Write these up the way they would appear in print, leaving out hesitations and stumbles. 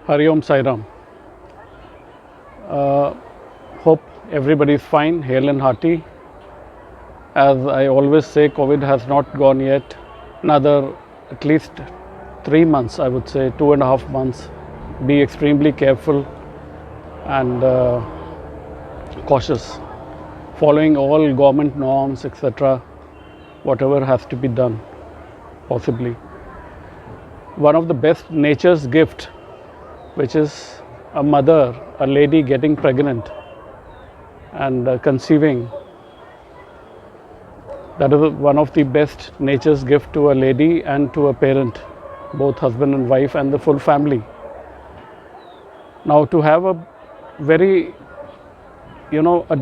Hari Om Sai Ram. Hope everybody is fine, hale and hearty. As I always say, COVID has not gone yet. Another at least 3 months, I would say 2.5 months. Be extremely careful and cautious, following all government norms, etc. Whatever has to be done, possibly. One of the best nature's gift, which is a mother, a lady getting pregnant and conceiving. That is one of the best nature's gift to a lady and to a parent, both husband and wife and the full family. Now to have a very, a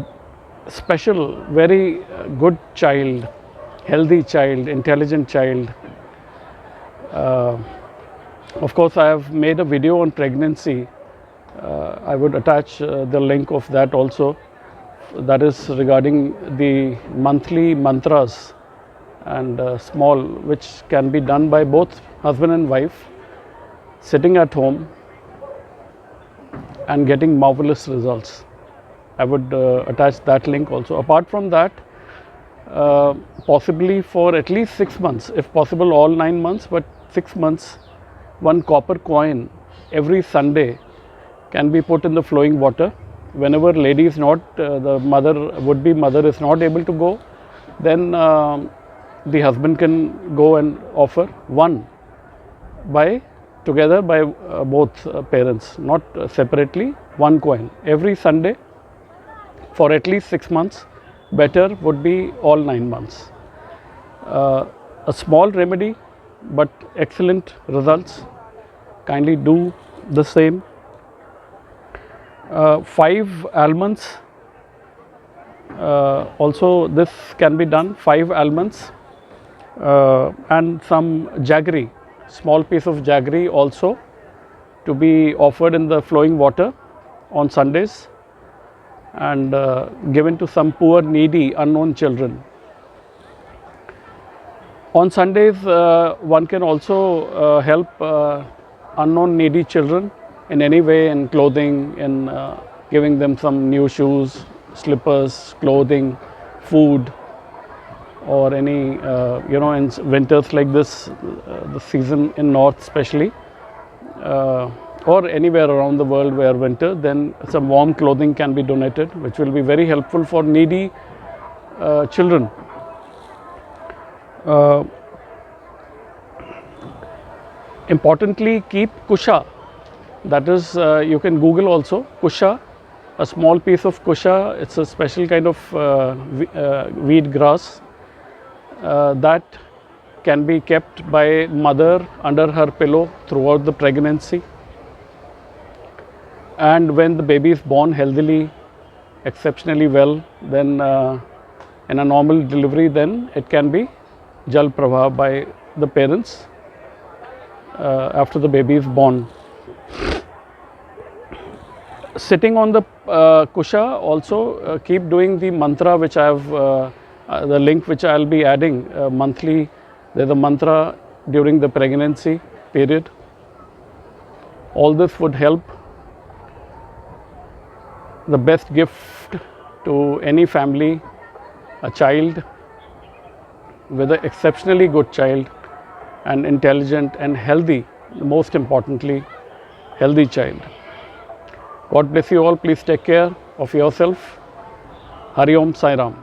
special, very good child, healthy child, intelligent child. Of course, I have made a video on pregnancy. I would attach the link of that also. That is regarding the monthly mantras and small, which can be done by both husband and wife, sitting at home and getting marvelous results. I would attach that link also. Apart from that, possibly for at least 6 months, if possible all 9 months, but 6 months, one copper coin every Sunday can be put in the flowing water. Whenever lady is not, the mother, would-be mother is not able to go, then the husband can go and offer one together by both parents, not separately, one coin every Sunday for at least 6 months. Better would be all 9 months. A small remedy, but excellent results. Kindly do the same. 5 almonds, also this can be done, 5 almonds and some jaggery, small piece of jaggery also to be offered in the flowing water on Sundays and given to some poor, needy, unknown children. On Sundays, one can also help unknown, needy children in any way, in clothing, in giving them some new shoes, slippers, clothing, food, or any, in winters like this, the season in north especially, or anywhere around the world where winter, then some warm clothing can be donated, which will be very helpful for needy children. Importantly, keep kusha. That is, you can Google also, kusha, a small piece of kusha. It's a special kind of weed grass that can be kept by mother under her pillow throughout the pregnancy. And when the baby is born healthily, exceptionally well, then in a normal delivery, then it can be jal prabha by the parents after the baby is born. Sitting on the kusha, also keep doing the mantra, which I have the link which I will be adding monthly. There is a mantra during the pregnancy period. All this would help. The best gift to any family, a child with an exceptionally good child and intelligent and healthy, most importantly, healthy child. God bless you all. Please take care of yourself. Hari Om Sai Ram.